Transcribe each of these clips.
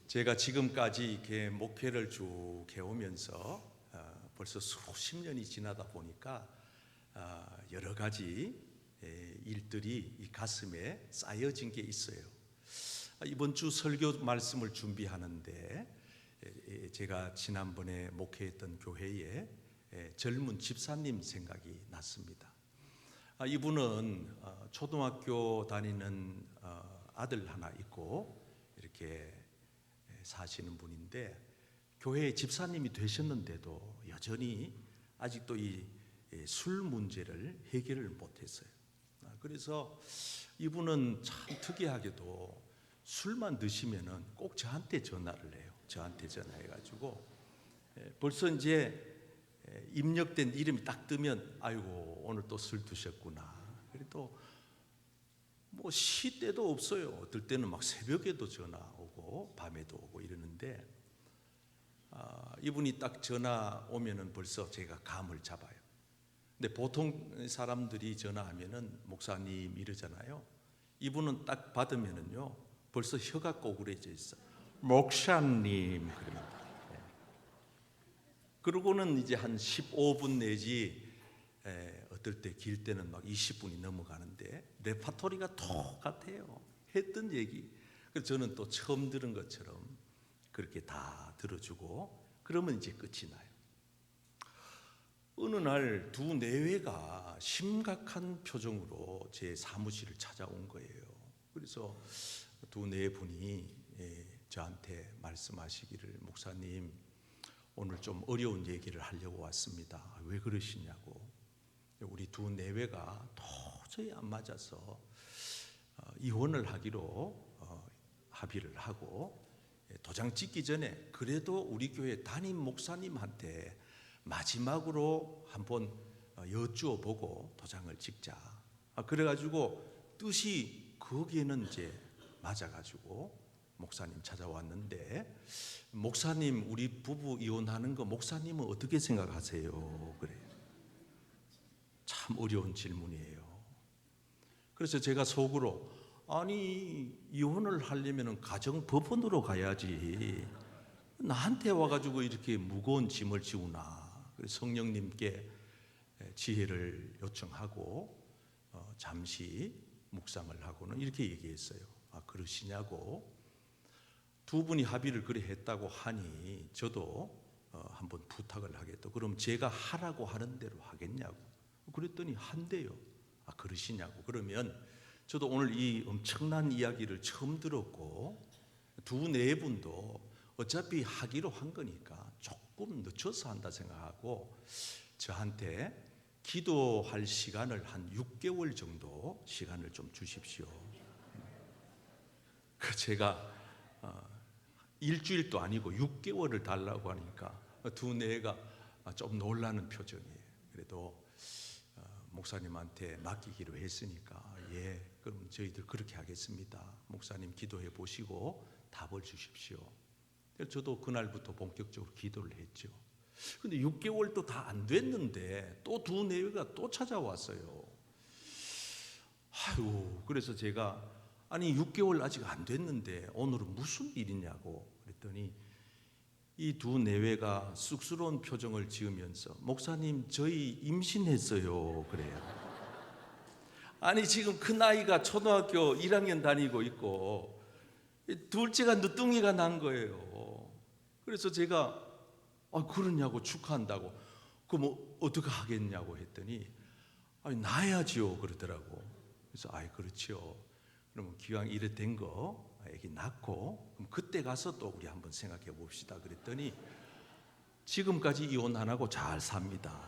제가 지금까지 이렇게 목회를 쭉 해오면서 벌써 수십 년이 지나다 보니까 여러 가지 일들이 이 가슴에 쌓여진 게 있어요. 이번 주 설교 말씀을 준비하는데 제가 지난번에 목회했던 교회에 젊은 집사님 생각이 났습니다. 이분은 초등학교 다니는 아들 하나 있고 이렇게 사시는 분인데 교회의 집사님이 되셨는데도 여전히 아직도 이 술 문제를 해결을 못했어요. 그래서 이분은 참 특이하게도 술만 드시면은 꼭 저한테 전화를 해요. 저한테 전화해가지고 벌써 이제 입력된 이름이 딱 뜨면 아이고 오늘 또 술 드셨구나. 그래도 뭐 시때도 없어요. 어떨 때는 막 새벽에도 전화 오고 밤에도 오고 이러는데 이분이 딱 전화 오면은 벌써 제가 감을 잡아요. 근데 보통 사람들이 전화하면은 목사님 이러잖아요. 이분은 딱 받으면은요 벌써 혀가 꼬그라져 있어. 목사님 그럽니다. 그러고는 이제 한 15분 내지 어떨 때 길 때는 막 20분이 넘어가는데 레파토리가 똑같아요. 했던 얘기. 그래서 저는 또 처음 들은 것처럼 그렇게 다 들어주고 그러면 이제 끝이 나요. 어느 날 두 내외가 심각한 표정으로 제 사무실을 찾아온 거예요. 그래서 두 내분이 저한테 말씀하시기를 목사님 오늘 좀 어려운 얘기를 하려고 왔습니다. 왜 그러시냐고. 우리 두 내외가 도저히 안 맞아서 이혼을 하기로 합의를 하고 도장 찍기 전에 그래도 우리 교회 담임 목사님한테 마지막으로 한번 여쭈어 보고 도장을 찍자. 그래가지고 뜻이 거기에는 이제 맞아가지고 목사님 찾아왔는데 목사님 우리 부부 이혼하는 거 목사님은 어떻게 생각하세요? 그래요. 참 어려운 질문이에요. 그래서 제가 속으로 아니 이혼을 하려면 가정법원으로 가야지 나한테 와가지고 이렇게 무거운 짐을 지우나. 그래서 성령님께 지혜를 요청하고 잠시 묵상을 하고는 이렇게 얘기했어요. 그러시냐고. 두 분이 합의를 그래 했다고 하니 저도 한번 부탁을 하겠다. 그럼 제가 하라고 하는 대로 하겠냐고. 그랬더니 한대요. 그러시냐고. 그러면 저도 오늘 이 엄청난 이야기를 처음 들었고 두 네 분도 어차피 하기로 한 거니까 조금 늦춰서 한다 생각하고 저한테 기도할 시간을 한 6개월 정도 시간을 좀 주십시오. 제가 일주일도 아니고 6개월을 달라고 하니까 두 내가 좀 놀라는 표정이에요. 그래도 목사님한테 맡기기로 했으니까 예, 그럼 저희들 그렇게 하겠습니다. 목사님 기도해 보시고 답을 주십시오. 저도 그날부터 본격적으로 기도를 했죠. 근데 6개월도 다 안 됐는데 또 두 내외가 또 찾아왔어요. 아유, 그래서 제가 아니 6개월 아직 안 됐는데 오늘은 무슨 일이냐고 그랬더니 이 두 내외가 쑥스러운 표정을 지으면서 목사님 저희 임신했어요 그래요. 아니 지금 큰 아이가 초등학교 1학년 다니고 있고 둘째가 늦둥이가 난 거예요. 그래서 제가 그러냐고 축하한다고 그럼 어떻게 하겠냐고 했더니 낳아야지요 그러더라고. 그래서 그렇지요. 그러면 기왕 이래 된 거 애기 낳고 그럼 그때 가서 또 우리 한번 생각해 봅시다 그랬더니 지금까지 이혼 안 하고 잘 삽니다.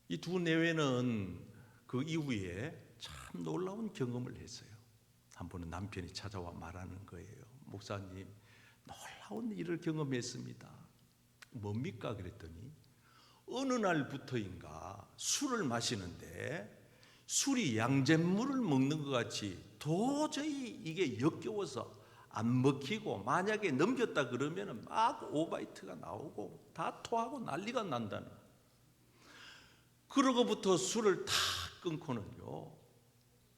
이 두 내외는 그 이후에 참 놀라운 경험을 했어요. 한 번은 남편이 찾아와 말하는 거예요. 목사님 놀라운 일을 경험했습니다. 뭡니까? 그랬더니 어느 날부터인가 술을 마시는데 술이 양잿물을 먹는 것 같이 도저히 이게 역겨워서 안 먹히고 만약에 넘겼다 그러면 막 오바이트가 나오고 다 토하고 난리가 난다는. 그러고부터 술을 다 끊고는요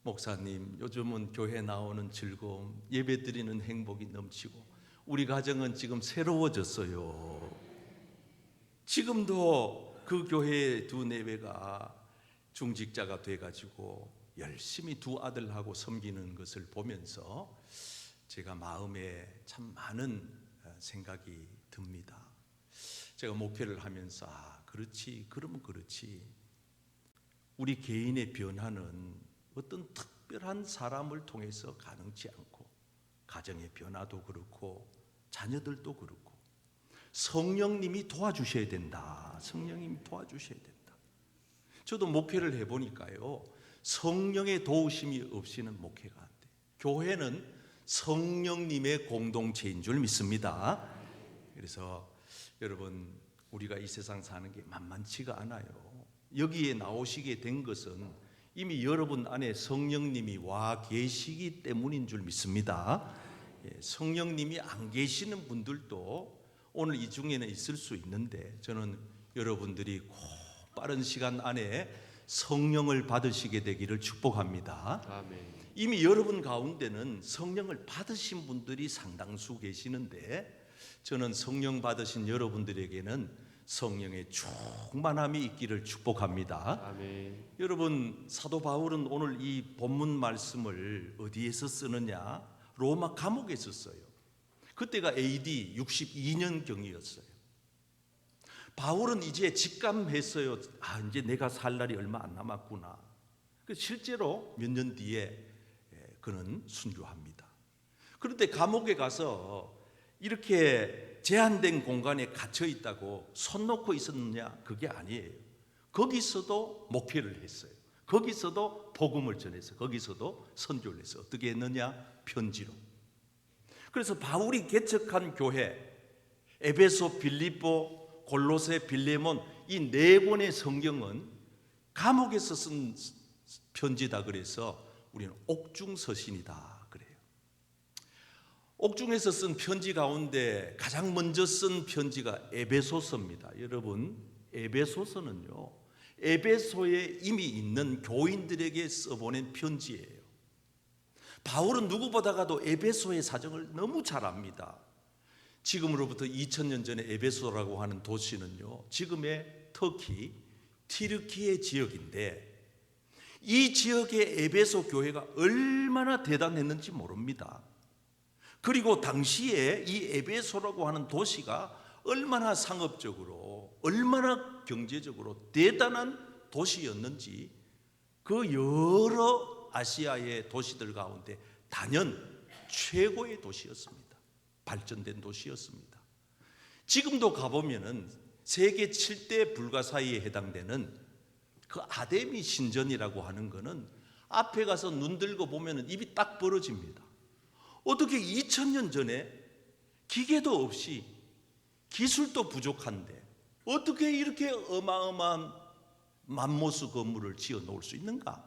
목사님, 요즘은 교회 나오는 즐거움, 예배드리는 행복이 넘치고 우리 가정은 지금 새로워졌어요. 지금도 그 교회 두 내외가 중직자가 돼가지고 열심히 두 아들하고 섬기는 것을 보면서 제가 마음에 참 많은 생각이 듭니다. 제가 목회를 하면서 그렇지, 그러면 그렇지. 우리 개인의 변화는 어떤 특별한 사람을 통해서 가능치 않고, 가정의 변화도 그렇고 자녀들도 그렇고 성령님이 도와주셔야 된다. 성령님이 도와주셔야 된다. 저도 목회를 해보니까요, 성령의 도우심이 없이는 목회가 안 돼. 교회는 성령님의 공동체인 줄 믿습니다. 그래서 여러분, 우리가 이 세상 사는 게 만만치가 않아요. 여기에 나오시게 된 것은 이미 여러분 안에 성령님이 와 계시기 때문인 줄 믿습니다. 성령님이 안 계시는 분들도 오늘 이 중에는 있을 수 있는데, 저는 여러분들이 꼭 빠른 시간 안에 성령을 받으시게 되기를 축복합니다. 아멘. 이미 여러분 가운데는 성령을 받으신 분들이 상당수 계시는데, 저는 성령 받으신 여러분들에게는 성령의 충만함이 있기를 축복합니다. 아멘. 여러분, 사도 바울은 오늘 이 본문 말씀을 어디에서 쓰느냐? 로마 감옥에서 써요. 그때가 AD 62년경이었어요. 바울은 이제 직감했어요. 이제 내가 살 날이 얼마 안 남았구나. 실제로 몇 년 뒤에 그는 순교합니다. 그런데 감옥에 가서 이렇게 제한된 공간에 갇혀 있다고 손 놓고 있었느냐? 그게 아니에요. 거기서도 목회를 했어요. 거기서도 복음을 전해서, 거기서도 선교를 해서 어떻게 했느냐? 편지로. 그래서 바울이 개척한 교회, 에베소, 빌립보, 골로새, 빌레몬, 이 네 권의 성경은 감옥에서 쓴 편지다. 그래서 우리는 옥중서신이다 그래요. 옥중에서 쓴 편지 가운데 가장 먼저 쓴 편지가 에베소서입니다. 여러분, 에베소서는요, 에베소에 이미 있는 교인들에게 써보낸 편지예요. 바울은 누구보다가도 에베소의 사정을 너무 잘 압니다. 지금으로부터 2000년 전에 에베소라고 하는 도시는요, 지금의 터키, 튀르키예 지역인데, 이 지역의 에베소 교회가 얼마나 대단했는지 모릅니다. 그리고 당시에 이 에베소라고 하는 도시가 얼마나 상업적으로, 얼마나 경제적으로 대단한 도시였는지, 그 여러 아시아의 도시들 가운데 단연 최고의 도시였습니다. 발전된 도시였습니다. 지금도 가보면은 세계 7대 불가사의에 해당되는 그 아데미 신전이라고 하는 거는 앞에 가서 눈 들고 보면은 입이 딱 벌어집니다. 어떻게 2000년 전에 기계도 없이 기술도 부족한데 어떻게 이렇게 어마어마한 맘모스 건물을 지어 놓을 수 있는가?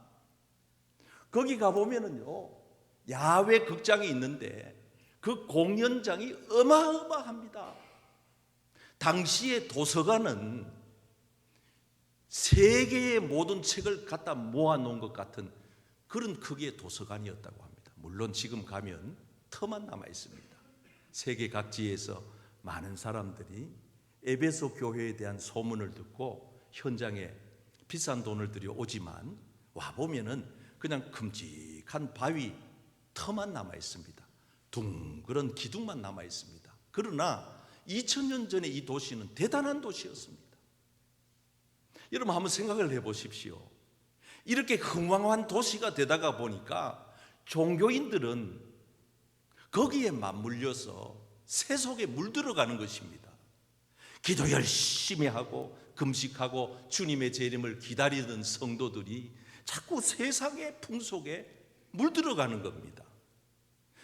거기 가보면은요, 야외 극장이 있는데 그 공연장이 어마어마합니다. 당시의 도서관은 세계의 모든 책을 갖다 모아놓은 것 같은 그런 크기의 도서관이었다고 합니다. 물론 지금 가면 터만 남아 있습니다. 세계 각지에서 많은 사람들이 에베소 교회에 대한 소문을 듣고 현장에 비싼 돈을 들여 오지만 와보면은 그냥 큼직한 바위 터만 남아 있습니다. 둥그런 기둥만 남아 있습니다. 그러나 2000년 전에 이 도시는 대단한 도시였습니다. 여러분, 한번 생각을 해보십시오. 이렇게 흥왕한 도시가 되다가 보니까 종교인들은 거기에 맞물려서 세속에 물들어가는 것입니다. 기도 열심히 하고 금식하고 주님의 재림을 기다리던 성도들이 자꾸 세상의 풍속에 물들어가는 겁니다.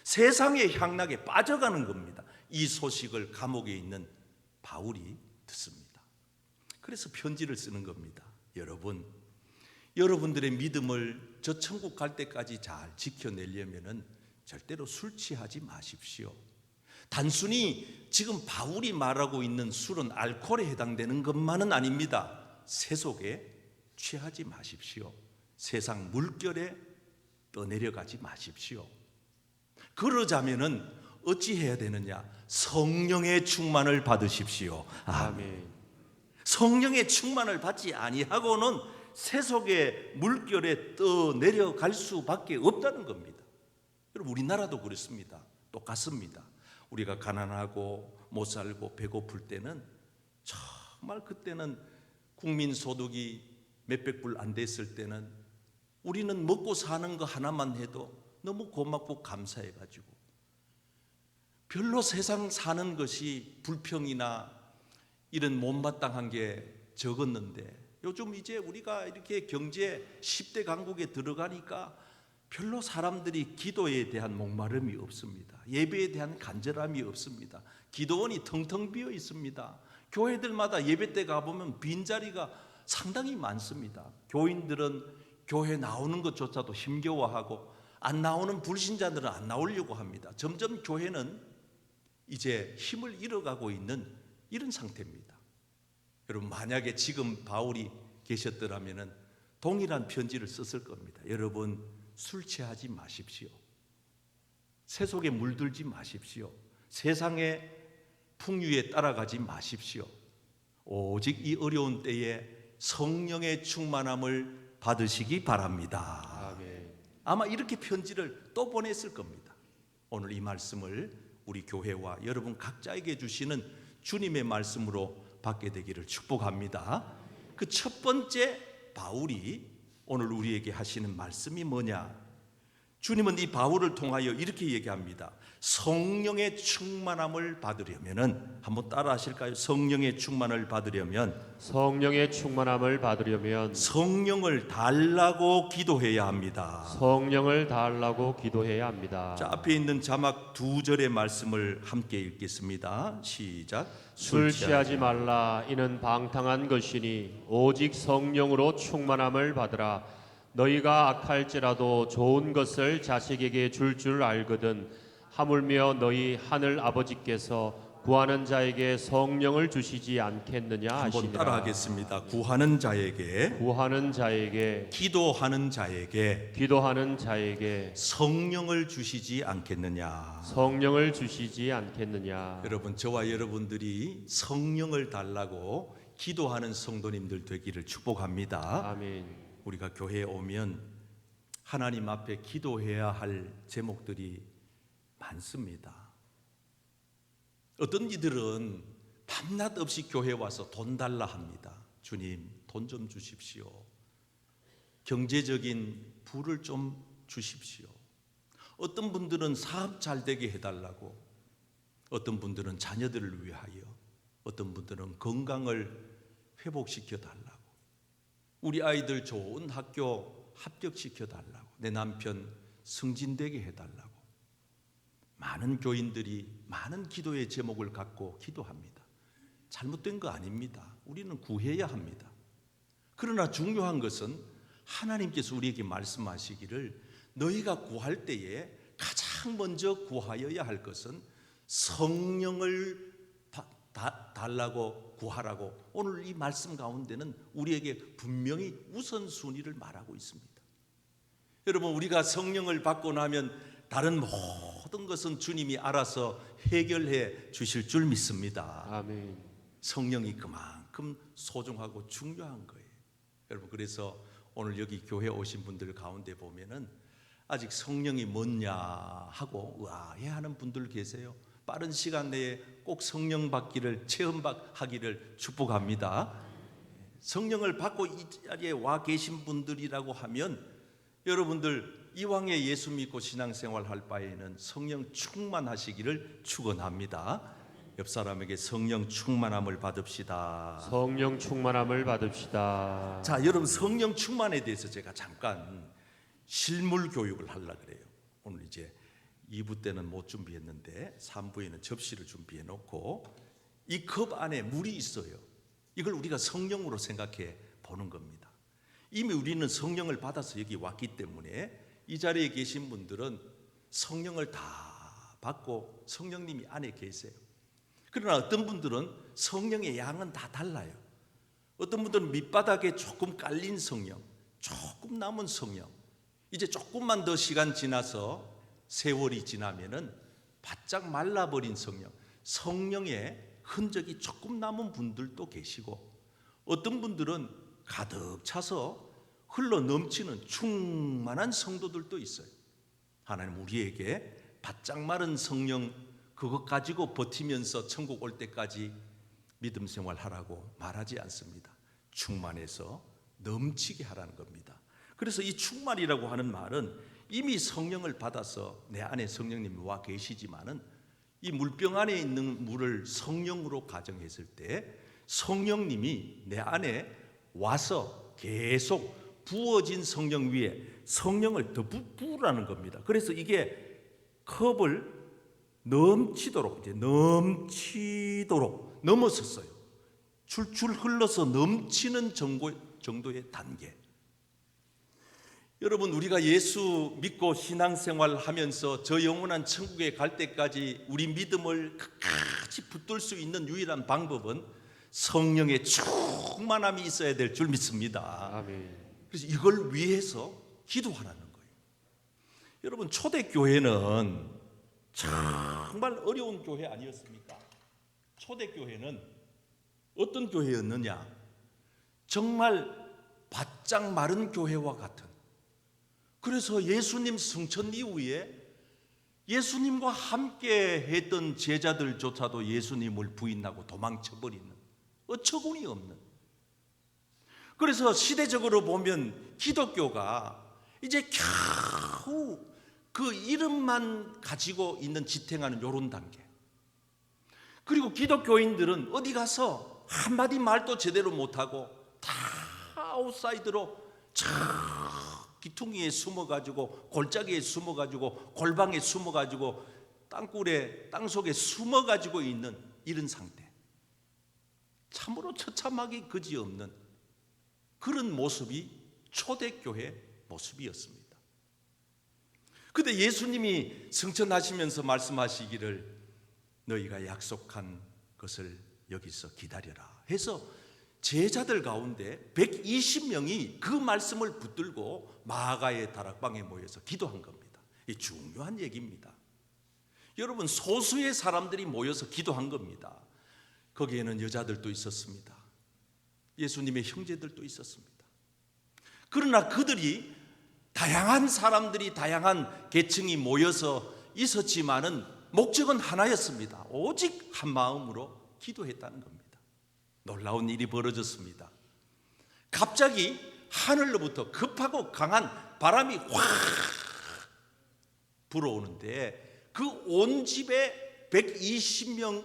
세상의 향락에 빠져가는 겁니다. 이 소식을 감옥에 있는 바울이 듣습니다. 그래서 편지를 쓰는 겁니다. 여러분들의 믿음을 저 천국 갈 때까지 잘 지켜내려면은 절대로 술 취하지 마십시오. 단순히 지금 바울이 말하고 있는 술은 알코올에 해당되는 것만은 아닙니다. 세속에 취하지 마십시오. 세상 물결에 떠내려가지 마십시오. 그러자면은 어찌 해야 되느냐? 성령의 충만을 받으십시오. 아멘. 성령의 충만을 받지 아니하고는 세속의 물결에 떠내려갈 수밖에 없다는 겁니다. 여러분, 우리나라도 그렇습니다. 똑같습니다. 우리가 가난하고 못 살고 배고플 때는 정말 그때는 국민 소득이 몇백 불 안 됐을 때는 우리는 먹고 사는 거 하나만 해도 너무 고맙고 감사해가지고 별로 세상 사는 것이 불평이나 이런 못마땅한 게 적었는데 요즘 이제 우리가 이렇게 경제 10대 강국에 들어가니까 별로 사람들이 기도에 대한 목마름이 없습니다. 예배에 대한 간절함이 없습니다. 기도원이 텅텅 비어 있습니다. 교회들마다 예배 때 가보면 빈자리가 상당히 많습니다. 교인들은 교회 나오는 것조차도 힘겨워하고 안 나오는 불신자들은 안 나오려고 합니다. 점점 교회는 이제 힘을 잃어가고 있는 이런 상태입니다. 여러분, 만약에 지금 바울이 계셨더라면 동일한 편지를 썼을 겁니다. 여러분, 술 취하지 마십시오. 세속에 물들지 마십시오. 세상의 풍류에 따라가지 마십시오. 오직 이 어려운 때에 성령의 충만함을 받으시기 바랍니다. 아멘. 아마 이렇게 편지를 또 보냈을 겁니다. 오늘 이 말씀을 우리 교회와 여러분 각자에게 주시는 주님의 말씀으로 받게 되기를 축복합니다. 그 첫 번째 바울이 오늘 우리에게 하시는 말씀이 뭐냐? 주님은 이 바울을 통하여 이렇게 얘기합니다. 성령의 충만함을 받으려면은 한번 따라 하실까요? 성령의 충만을 받으려면 성령의 충만함을 받으려면 성령을 달라고 기도해야 합니다. 성령을 달라고 기도해야 합니다. 자, 앞에 있는 자막 2절의 말씀을 함께 읽겠습니다. 시작. 술 취하지 말라. 이는 방탕한 것이니 오직 성령으로 충만함을 받으라. 너희가 악할지라도 좋은 것을 자식에게 줄 알거든. 하물며 너희 하늘 아버지께서 구하는 자에게 성령을 주시지 않겠느냐 한번 하시니라. 따라하겠습니다. 구하는 자에게, 구하는 자에게, 기도하는 자에게 기도하는 자에게 성령을 주시지 않겠느냐. 성령을 주시지 않겠느냐. 여러분, 저와 여러분들이 성령을 달라고 기도하는 성도님들 되기를 축복합니다. 아멘. 우리가 교회에 오면 하나님 앞에 기도해야 할 제목들이 많습니다. 어떤 이들은 밤낮 없이 교회에 와서 돈 달라 합니다. 주님, 돈 좀 주십시오. 경제적인 부를 좀 주십시오. 어떤 분들은 사업 잘 되게 해달라고, 어떤 분들은 자녀들을 위하여, 어떤 분들은 건강을 회복시켜 달라고, 우리 아이들 좋은 학교 합격시켜 달라고, 내 남편 승진되게 해달라고. 많은 교인들이 많은 기도의 제목을 갖고 기도합니다. 잘못된 거 아닙니다. 우리는 구해야 합니다. 그러나 중요한 것은 하나님께서 우리에게 말씀하시기를 너희가 구할 때에 가장 먼저 구하여야 할 것은 성령을 달라고 구하라고 오늘 이 말씀 가운데는 우리에게 분명히 우선순위를 말하고 있습니다. 여러분, 우리가 성령을 받고 나면 다른 모든 것은 주님이 알아서 해결해 주실 줄 믿습니다. 아멘. 성령이 그만큼 소중하고 중요한 거예요. 여러분, 그래서 오늘 여기 교회 오신 분들 가운데 보면은 아직 성령이 뭐냐 하고 의아해하는 분들 계세요. 빠른 시간 내에 꼭 성령 받기를 체험하기를 축복합니다. 성령을 받고 이 자리에 와 계신 분들이라고 하면 여러분들 이왕에 예수 믿고 신앙생활 할 바에는 성령 충만하시기를 축원합니다. 옆 사람에게 성령 충만함을 받읍시다. 성령 충만함을 받읍시다. 자, 여러분, 성령 충만에 대해서 제가 잠깐 실물 교육을 하려고 그래요. 오늘 이제 2부 때는 못 준비했는데 3부에는 접시를 준비해 놓고 이 컵 안에 물이 있어요. 이걸 우리가 성령으로 생각해 보는 겁니다. 이미 우리는 성령을 받아서 여기 왔기 때문에 이 자리에 계신 분들은 성령을 다 받고 성령님이 안에 계세요. 그러나 어떤 분들은 성령의 양은 다 달라요. 어떤 분들은 밑바닥에 조금 깔린 성령, 조금 남은 성령, 이제 조금만 더 시간 지나서 세월이 지나면은 바짝 말라버린 성령의 흔적이 조금 남은 분들도 계시고, 어떤 분들은 가득 차서 흘러 넘치는 충만한 성도들도 있어요. 하나님 우리에게 바짝 마른 성령 그것 가지고 버티면서 천국 올 때까지 믿음 생활하라고 말하지 않습니다. 충만해서 넘치게 하라는 겁니다. 그래서 이 충만이라고 하는 말은 이미 성령을 받아서 내 안에 성령님이 와 계시지만은 이 물병 안에 있는 물을 성령으로 가정했을 때 성령님이 내 안에 와서 계속 부어진 성령 위에 성령을 더 부으라는 겁니다. 그래서 이게 컵을 넘치도록 넘어섰어요. 줄줄 흘러서 넘치는 정도의 단계. 여러분, 우리가 예수 믿고 신앙생활 하면서 저 영원한 천국에 갈 때까지 우리 믿음을 끝까지 붙들 수 있는 유일한 방법은 성령의 충만함이 있어야 될 줄 믿습니다. 아멘. 그래서 이걸 위해서 기도하라는 거예요. 여러분, 초대교회는 정말 어려운 교회 아니었습니까? 초대교회는 어떤 교회였느냐? 정말 바짝 마른 교회와 같은. 그래서 예수님 승천 이후에 예수님과 함께 했던 제자들조차도 예수님을 부인하고 도망쳐버리는 어처구니 없는. 그래서 시대적으로 보면 기독교가 이제 겨우 그 이름만 가지고 있는 지탱하는 이런 단계. 그리고 기독교인들은 어디 가서 한마디 말도 제대로 못하고 다 아웃사이드로 기퉁이에 숨어가지고 골짜기에 숨어가지고 골방에 숨어가지고 땅속에 숨어가지고 있는 이런 상태. 참으로 처참하기 그지없는 그런 모습이 초대교회 모습이었습니다. 그런데 예수님이 승천하시면서 말씀하시기를 너희가 약속한 것을 여기서 기다려라 해서 제자들 가운데 120명이 그 말씀을 붙들고 마가의 다락방에 모여서 기도한 겁니다. 이 중요한 얘기입니다. 여러분, 소수의 사람들이 모여서 기도한 겁니다. 거기에는 여자들도 있었습니다. 예수님의 형제들도 있었습니다. 그러나 그들이 다양한 사람들이 다양한 계층이 모여서 있었지만은 목적은 하나였습니다. 오직 한 마음으로 기도했다는 겁니다. 놀라운 일이 벌어졌습니다. 갑자기 하늘로부터 급하고 강한 바람이 확 불어오는데 그 온 집에 120명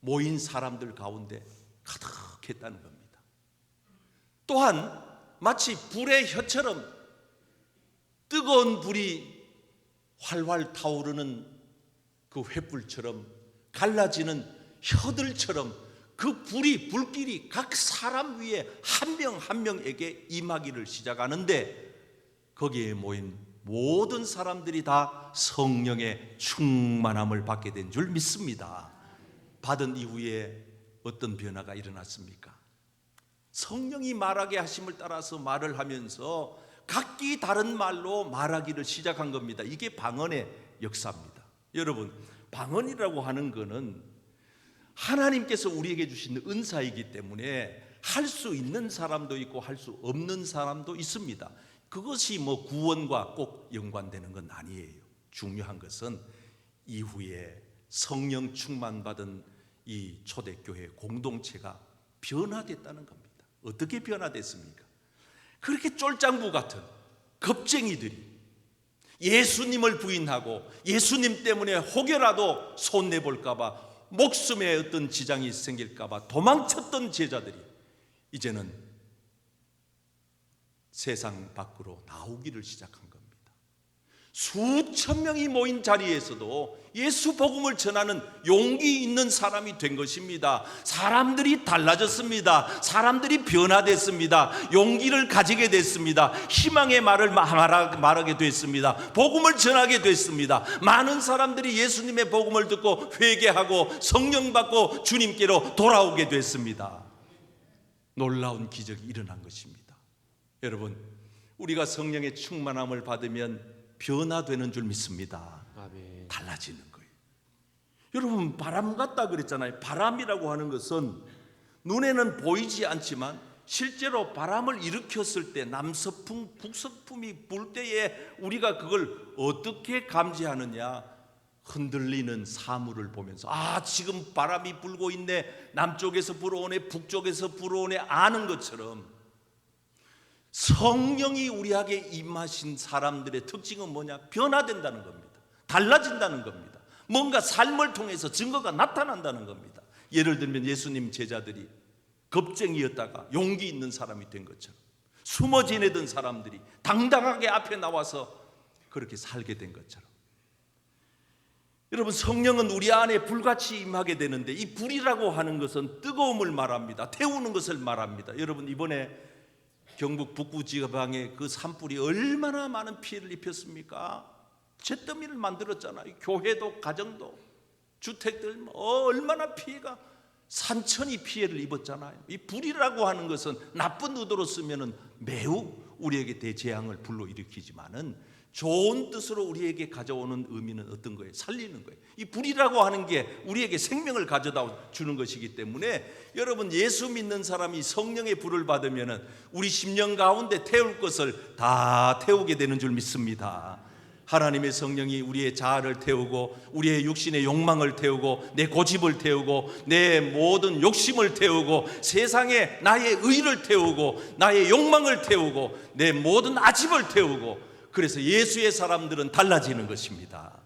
모인 사람들 가운데 가득했다는 겁니다. 또한 마치 불의 혀처럼 뜨거운 불이 활활 타오르는 그 횃불처럼 갈라지는 혀들처럼 그 불길이 각 사람 위에 한 명 한 명에게 임하기를 시작하는데 거기에 모인 모든 사람들이 다 성령의 충만함을 받게 된 줄 믿습니다. 받은 이후에 어떤 변화가 일어났습니까? 성령이 말하게 하심을 따라서 말을 하면서 각기 다른 말로 말하기를 시작한 겁니다. 이게 방언의 역사입니다. 여러분, 방언이라고 하는 것은 하나님께서 우리에게 주신 은사이기 때문에 할 수 있는 사람도 있고 할 수 없는 사람도 있습니다. 그것이 구원과 꼭 연관되는 건 아니에요. 중요한 것은 이후에 성령 충만받은 이 초대교회 공동체가 변화됐다는 겁니다. 어떻게 변화됐습니까? 그렇게 쫄장부 같은 겁쟁이들이 예수님을 부인하고 예수님 때문에 혹여라도 손내볼까 봐 목숨에 어떤 지장이 생길까 봐 도망쳤던 제자들이 이제는 세상 밖으로 나오기를 시작한 겁니다. 수천 명이 모인 자리에서도 예수 복음을 전하는 용기 있는 사람이 된 것입니다. 사람들이 달라졌습니다. 사람들이 변화됐습니다. 용기를 가지게 됐습니다. 희망의 말을 말하게 됐습니다. 복음을 전하게 됐습니다. 많은 사람들이 예수님의 복음을 듣고 회개하고 성령 받고 주님께로 돌아오게 됐습니다. 놀라운 기적이 일어난 것입니다. 여러분, 우리가 성령의 충만함을 받으면 변화되는 줄 믿습니다. 아멘. 달라지는 거예요. 여러분, 바람 같다 그랬잖아요. 바람이라고 하는 것은 눈에는 보이지 않지만 실제로 바람을 일으켰을 때 남서풍, 북서풍이 불 때에 우리가 그걸 어떻게 감지하느냐? 흔들리는 사물을 보면서 지금 바람이 불고 있네, 남쪽에서 불어오네, 북쪽에서 불어오네 아는 것처럼 성령이 우리에게 임하신 사람들의 특징은 뭐냐? 변화된다는 겁니다. 달라진다는 겁니다. 뭔가 삶을 통해서 증거가 나타난다는 겁니다. 예를 들면 예수님 제자들이 겁쟁이였다가 용기 있는 사람이 된 것처럼, 숨어 지내던 사람들이 당당하게 앞에 나와서 그렇게 살게 된 것처럼, 여러분, 성령은 우리 안에 불같이 임하게 되는데 이 불이라고 하는 것은 뜨거움을 말합니다. 태우는 것을 말합니다. 여러분, 이번에 경북 북부 지방에 그 산불이 얼마나 많은 피해를 입혔습니까? 잿더미를 만들었잖아요. 교회도 가정도 주택들 얼마나 피해가, 산천이 피해를 입었잖아요. 이 불이라고 하는 것은 나쁜 의도로 쓰면은 매우 우리에게 대재앙을 불러일으키지만은 좋은 뜻으로 우리에게 가져오는 의미는 어떤 거예요? 살리는 거예요. 이 불이라고 하는 게 우리에게 생명을 가져다 주는 것이기 때문에 여러분, 예수 믿는 사람이 성령의 불을 받으면은 우리 심령 가운데 태울 것을 다 태우게 되는 줄 믿습니다. 하나님의 성령이 우리의 자아를 태우고 우리의 육신의 욕망을 태우고 내 고집을 태우고 내 모든 욕심을 태우고 세상에 나의 의를 태우고 나의 욕망을 태우고 내 모든 아집을 태우고, 그래서 예수의 사람들은 달라지는 것입니다.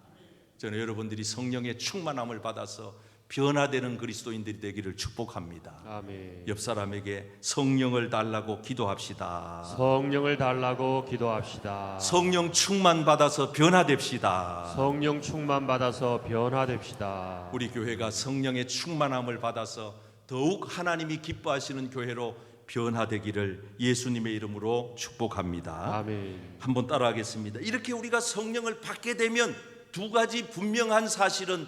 저는 여러분들이 성령의 충만함을 받아서 변화되는 그리스도인들이 되기를 축복합니다. 아멘. 옆 사람에게 성령을 달라고 기도합시다. 성령을 달라고 기도합시다. 성령 충만 받아서 변화됩시다. 성령 충만 받아서 변화됩시다. 우리 교회가 성령의 충만함을 받아서 더욱 하나님이 기뻐하시는 교회로 변화되기를 예수님의 이름으로 축복합니다. 아멘. 한번 따라하겠습니다. 이렇게 우리가 성령을 받게 되면 두 가지 분명한 사실은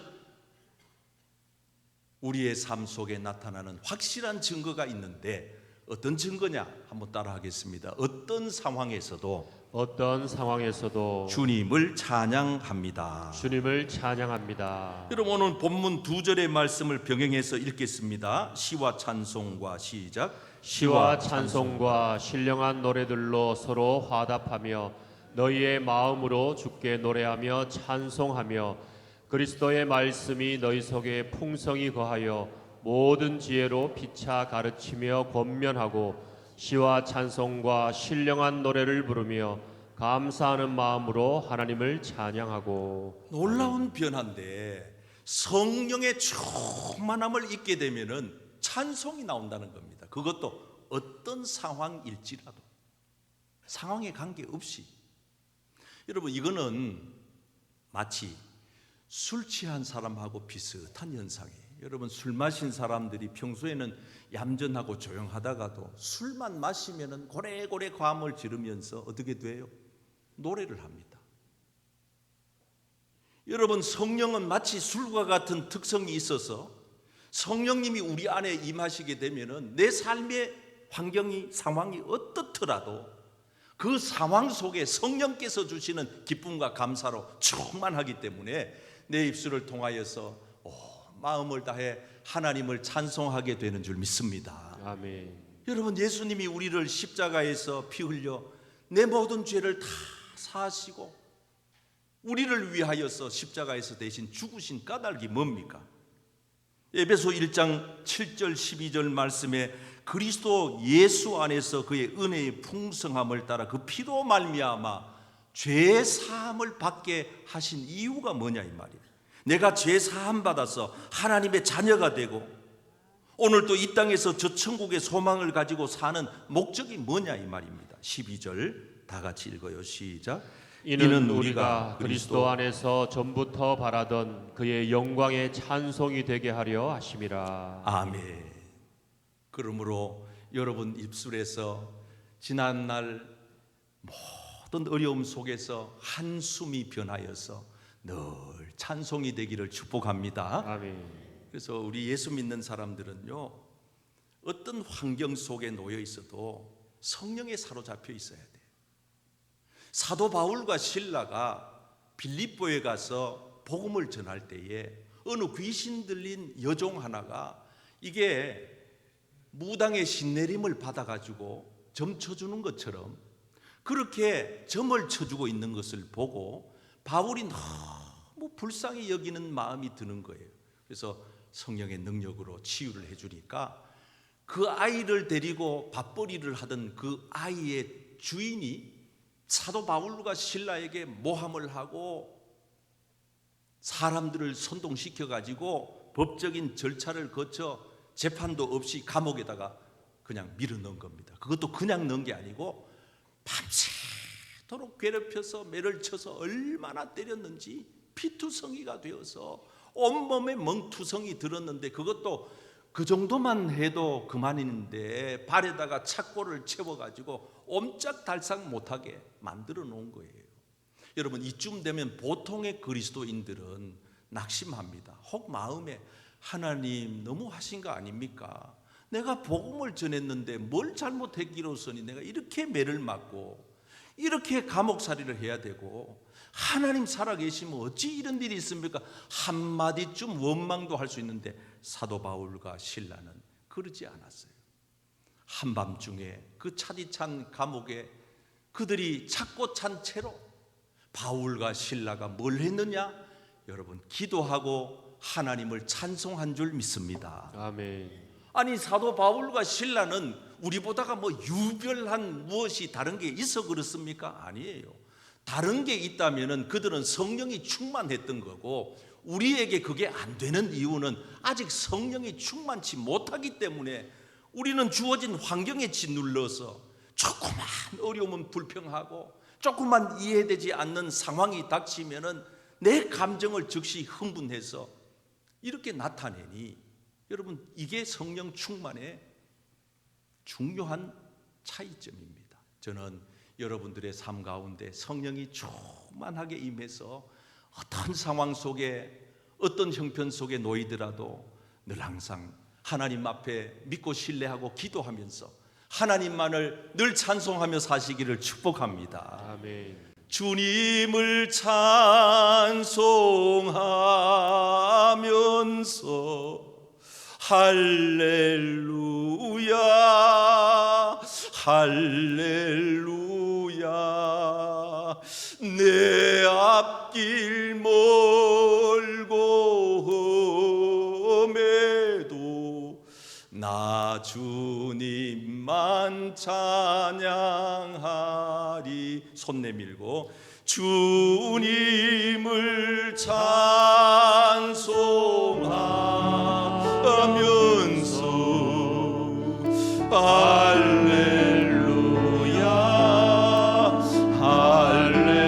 우리의 삶 속에 나타나는 확실한 증거가 있는데, 어떤 증거냐? 한번 따라하겠습니다. 어떤 상황에서도 주님을 찬양합니다. 주님을 찬양합니다. 여러분, 오늘 본문 두 절의 말씀을 병행해서 읽겠습니다. 시와 찬송과 시작. 시와 찬송과 신령한 노래들로 서로 화답하며 너희의 마음으로 주께 노래하며 찬송하며 그리스도의 말씀이 너희 속에 풍성히 거하여 모든 지혜로 피차 가르치며 권면하고 시와 찬송과 신령한 노래를 부르며 감사하는 마음으로 하나님을 찬양하고. 놀라운 변화인데, 성령의 충만함을 입게 되면은 찬송이 나온다는 겁니다. 그것도 어떤 상황일지라도, 상황에 관계없이. 여러분, 이거는 마치 술 취한 사람하고 비슷한 현상이에요. 여러분, 술 마신 사람들이 평소에는 얌전하고 조용하다가도 술만 마시면은 고래고래 과음을 지르면서 어떻게 돼요? 노래를 합니다. 여러분, 성령은 마치 술과 같은 특성이 있어서 성령님이 우리 안에 임하시게 되면은 내 삶의 환경이, 상황이 어떻더라도 그 상황 속에 성령께서 주시는 기쁨과 감사로 충만하기 때문에 내 입술을 통하여서 마음을 다해 하나님을 찬송하게 되는 줄 믿습니다. 아멘. 여러분, 예수님이 우리를 십자가에서 피 흘려 내 모든 죄를 다 사하시고 우리를 위하여서 십자가에서 대신 죽으신 까닭이 뭡니까? 에베소 1장 7절 12절 말씀에 그리스도 예수 안에서 그의 은혜의 풍성함을 따라 그 피로 말미암아 죄 사함을 받게 하신 이유가 뭐냐 이 말이에요. 내가 죄 사함 받아서 하나님의 자녀가 되고 오늘도 이 땅에서 저 천국의 소망을 가지고 사는 목적이 뭐냐 이 말입니다. 12절 다 같이 읽어요. 시작. 이는 우리가 그리스도 안에서 전부터 바라던 그의 영광의 찬송이 되게 하려 하심이라. 아멘. 그러므로 여러분 입술에서 지난날 모든 어려움 속에서 한숨이 변하여서 늘 찬송이 되기를 축복합니다. 아멘. 그래서 우리 예수 믿는 사람들은요, 어떤 환경 속에 놓여 있어도 성령에 사로잡혀 있어야 돼. 사도 바울과 실라가 빌립보에 가서 복음을 전할 때에 어느 귀신 들린 여종 하나가 이게 무당의 신내림을 받아가지고 점 쳐주는 것처럼 그렇게 점을 쳐주고 있는 것을 보고 바울이 너무 불쌍히 여기는 마음이 드는 거예요. 그래서 성령의 능력으로 치유를 해주니까 그 아이를 데리고 밥벌이를 하던 그 아이의 주인이 사도 바울과 실라에게 모함을 하고 사람들을 선동시켜 가지고 법적인 절차를 거쳐 재판도 없이 감옥에다가 그냥 밀어넣은 겁니다. 그것도 그냥 넣은 게 아니고 밤새도록 괴롭혀서 매를 쳐서 얼마나 때렸는지 피투성이가 되어서 온몸에 멍투성이 들었는데 그것도 그 정도만 해도 그만인데 발에다가 착고를 채워가지고 옴짝달싹 못하게 만들어 놓은 거예요. 여러분, 이쯤 되면 보통의 그리스도인들은 낙심합니다. 혹 마음에 하나님 너무 하신 거 아닙니까? 내가 복음을 전했는데 뭘 잘못했기로서니 내가 이렇게 매를 맞고 이렇게 감옥살이를 해야 되고 하나님 살아계시면 어찌 이런 일이 있습니까? 한마디쯤 원망도 할 수 있는데 사도 바울과 실라는 그러지 않았어요. 한밤중에 그 차디찬 감옥에 그들이 찾고 찬 채로 바울과 실라가 뭘 했느냐? 여러분, 기도하고 하나님을 찬송한 줄 믿습니다. 아멘. 아니, 사도 바울과 실라는 우리보다가 뭐 유별한 무엇이 다른 게 있어 그렇습니까? 아니에요. 다른 게 있다면은 그들은 성령이 충만했던 거고 우리에게 그게 안 되는 이유는 아직 성령이 충만치 못하기 때문에 우리는 주어진 환경에 짓눌러서 조그만 어려움은 불평하고 조금만 이해되지 않는 상황이 닥치면은 내 감정을 즉시 흥분해서 이렇게 나타내니 여러분, 이게 성령 충만의 중요한 차이점입니다. 저는 여러분들의 삶 가운데 성령이 충만하게 임해서 어떤 상황 속에 어떤 형편 속에 놓이더라도 늘 항상 하나님 앞에 믿고 신뢰하고 기도하면서 하나님만을 늘 찬송하며 사시기를 축복합니다. 아멘. 주님을 찬송하면서 할렐루야 할렐루야 내 앞길 멀고 험해도 나 주님만 찬양하리. 손 내밀고 주님을 찬송하면서 할렐루야 할렐루야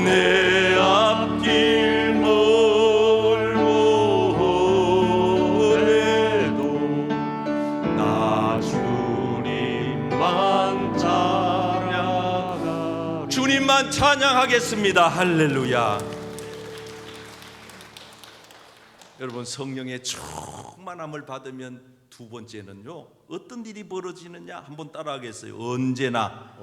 내 앞길 멀고 험해도 나 주님만 찬양하리. 주님만 찬양하겠습니다. 할렐루야. 여러분, 성령의 충만함을 받으면 두 번째는요, 어떤 일이 벌어지느냐 한번 따라하겠어요. 언제나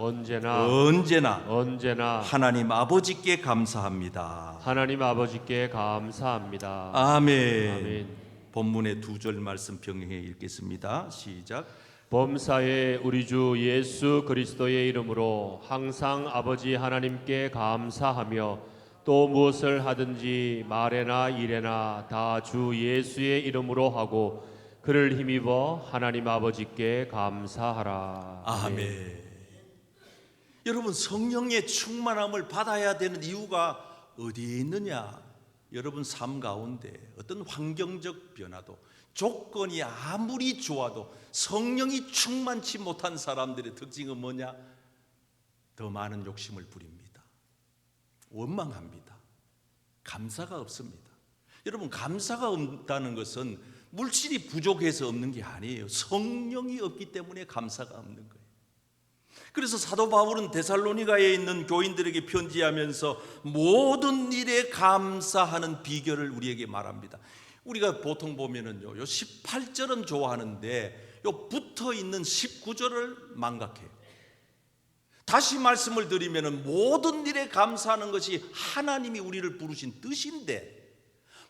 하나님 아버지께 감사합니다. 하나님 아버지께 감사합니다. 아멘. 아멘. 본문의 두 절 말씀 병행해 읽겠습니다. 시작. 범사에 우리 주 예수 그리스도의 이름으로 항상 아버지 하나님께 감사하며 또 무엇을 하든지 말에나 일에나 다 주 예수의 이름으로 하고 그를 힘입어 하나님 아버지께 감사하라. 아멘. 여러분, 성령의 충만함을 받아야 되는 이유가 어디에 있느냐? 여러분 삶 가운데 어떤 환경적 변화도 조건이 아무리 좋아도 성령이 충만치 못한 사람들의 특징은 뭐냐? 더 많은 욕심을 부립니다. 원망합니다. 감사가 없습니다. 여러분, 감사가 없다는 것은 물질이 부족해서 없는 게 아니에요. 성령이 없기 때문에 감사가 없는 거예요. 그래서 사도 바울은 데살로니가에 있는 교인들에게 편지하면서 모든 일에 감사하는 비결을 우리에게 말합니다. 우리가 보통 보면은요, 요 18절은 좋아하는데 요 붙어 있는 19절을 망각해요. 다시 말씀을 드리면 모든 일에 감사하는 것이 하나님이 우리를 부르신 뜻인데,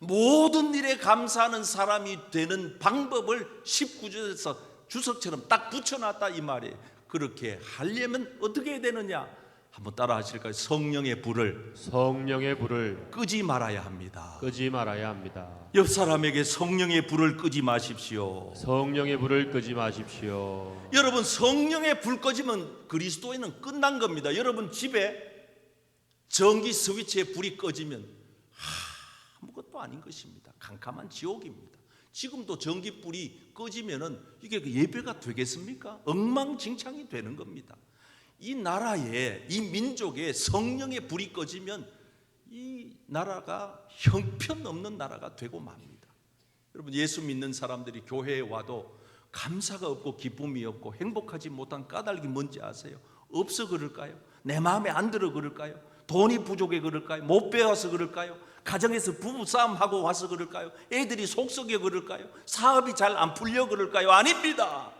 모든 일에 감사하는 사람이 되는 방법을 19절에서 주석처럼 딱 붙여놨다 이 말이에요. 그렇게 하려면 어떻게 해야 되느냐? 한번 따라 하실까요? 성령의 불을 끄지 말아야 합니다. 끄지 말아야 합니다. 옆 사람에게 성령의 불을 끄지 마십시오. 성령의 불을 끄지 마십시오. 여러분, 성령의 불 꺼지면 그리스도인은 끝난 겁니다. 여러분 집에 전기 스위치에 불이 꺼지면 아무것도 아닌 것입니다. 캄캄한 지옥입니다. 지금도 전기불이 꺼지면은 이게 예배가 되겠습니까? 엉망진창이 되는 겁니다. 이 나라에, 이 민족에 성령의 불이 꺼지면 이 나라가 형편없는 나라가 되고 맙니다. 여러분, 예수 믿는 사람들이 교회에 와도 감사가 없고 기쁨이 없고 행복하지 못한 까닭이 뭔지 아세요? 없어 그럴까요? 내 마음에 안 들어 그럴까요? 돈이 부족해 그럴까요? 못 배워서 그럴까요? 가정에서 부부싸움하고 와서 그럴까요? 애들이 속썩여 그럴까요? 사업이 잘 안 풀려 그럴까요? 아닙니다.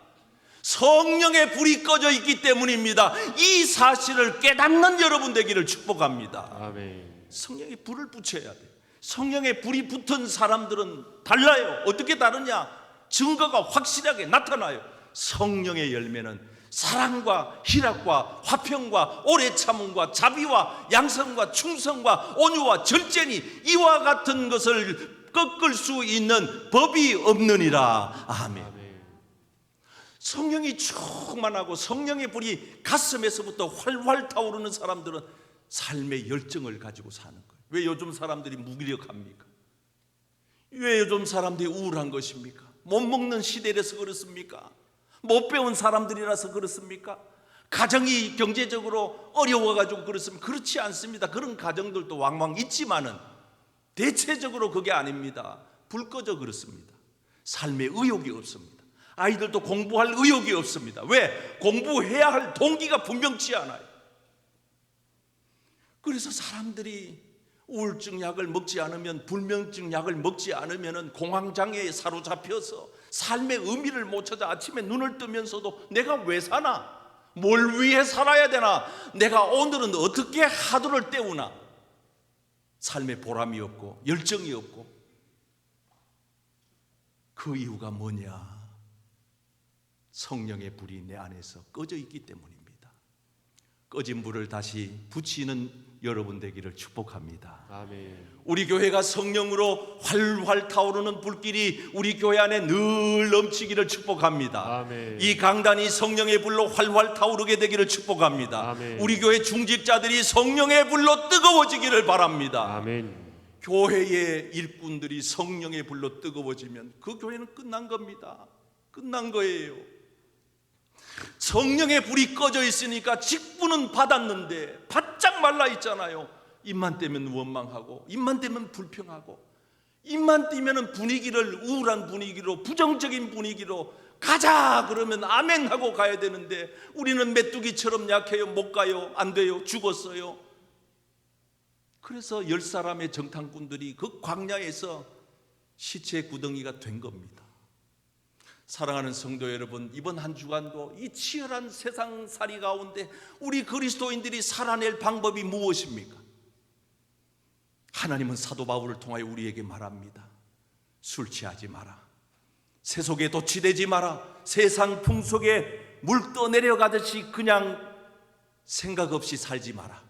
성령의 불이 꺼져 있기 때문입니다. 이 사실을 깨닫는 여러분 되기를 축복합니다. 아멘. 성령의 불을 붙여야 돼요. 성령의 불이 붙은 사람들은 달라요. 어떻게 다르냐? 증거가 확실하게 나타나요. 성령의 열매는 사랑과 희락과 화평과 오래 참음과 자비와 양성과 충성과 온유와 절제니 이와 같은 것을 꺾을 수 있는 법이 없느니라. 아멘. 성령이 충만하고 성령의 불이 가슴에서부터 활활 타오르는 사람들은 삶의 열정을 가지고 사는 거예요. 왜 요즘 사람들이 무기력합니까? 왜 요즘 사람들이 우울한 것입니까? 못 먹는 시대라서 그렇습니까? 못 배운 사람들이라서 그렇습니까? 가정이 경제적으로 어려워가지고 그렇습니까? 그렇지 않습니다. 그런 가정들도 왕왕 있지만은 대체적으로 그게 아닙니다. 불 꺼져 그렇습니다. 삶에 의욕이 없습니다. 아이들도 공부할 의욕이 없습니다. 왜? 공부해야 할 동기가 분명치 않아요. 그래서 사람들이 우울증 약을 먹지 않으면, 불면증 약을 먹지 않으면 공황장애에 사로잡혀서 삶의 의미를 못 찾아 아침에 눈을 뜨면서도 내가 왜 사나? 뭘 위해 살아야 되나? 내가 오늘은 어떻게 하루를 때우나? 삶에 보람이 없고 열정이 없고. 그 이유가 뭐냐? 성령의 불이 내 안에서 꺼져 있기 때문입니다. 꺼진 불을 다시 붙이는 여러분 되기를 축복합니다. 아멘. 우리 교회가 성령으로 활활 타오르는 불길이 우리 교회 안에 늘 넘치기를 축복합니다. 아멘. 이 강단이 성령의 불로 활활 타오르게 되기를 축복합니다. 아멘. 우리 교회 중직자들이 성령의 불로 뜨거워지기를 바랍니다. 아멘. 교회의 일꾼들이 성령의 불로 뜨거워지면 그 교회는 끝난 겁니다. 끝난 거예요. 성령의 불이 꺼져 있으니까 직분은 받았는데 바짝 말라 있잖아요. 입만 떼면 원망하고, 입만 떼면 불평하고, 입만 떼면 분위기를 우울한 분위기로, 부정적인 분위기로 가자 그러면 아멘 하고 가야 되는데 우리는 메뚜기처럼 약해요. 못 가요. 안 돼요. 죽었어요. 그래서 10사람의 정탐꾼들이 그 광야에서 시체 구덩이가 된 겁니다. 사랑하는 성도 여러분, 이번 한 주간도 이 치열한 세상살이 가운데 우리 그리스도인들이 살아낼 방법이 무엇입니까? 하나님은 사도 바울을 통하여 우리에게 말합니다. 술 취하지 마라. 세속에 도취되지 마라. 세상 풍속에 물 떠내려가듯이 그냥 생각 없이 살지 마라.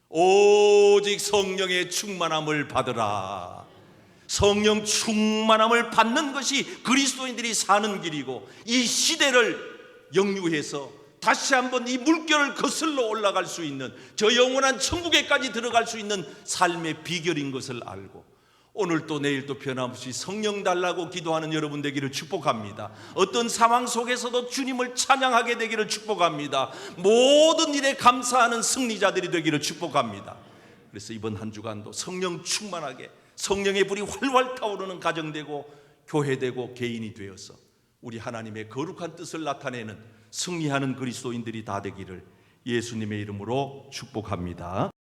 오직 성령의 충만함을 받으라. 성령 충만함을 받는 것이 그리스도인들이 사는 길이고, 이 시대를 역류해서 다시 한번 이 물결을 거슬러 올라갈 수 있는, 저 영원한 천국에까지 들어갈 수 있는 삶의 비결인 것을 알고, 오늘도 내일도 변함없이 성령 달라고 기도하는 여러분 되기를 축복합니다. 어떤 상황 속에서도 주님을 찬양하게 되기를 축복합니다. 모든 일에 감사하는 승리자들이 되기를 축복합니다. 그래서 이번 한 주간도 성령 충만하게, 성령의 불이 활활 타오르는 가정되고 교회되고 개인이 되어서 우리 하나님의 거룩한 뜻을 나타내는 승리하는 그리스도인들이 다 되기를 예수님의 이름으로 축복합니다.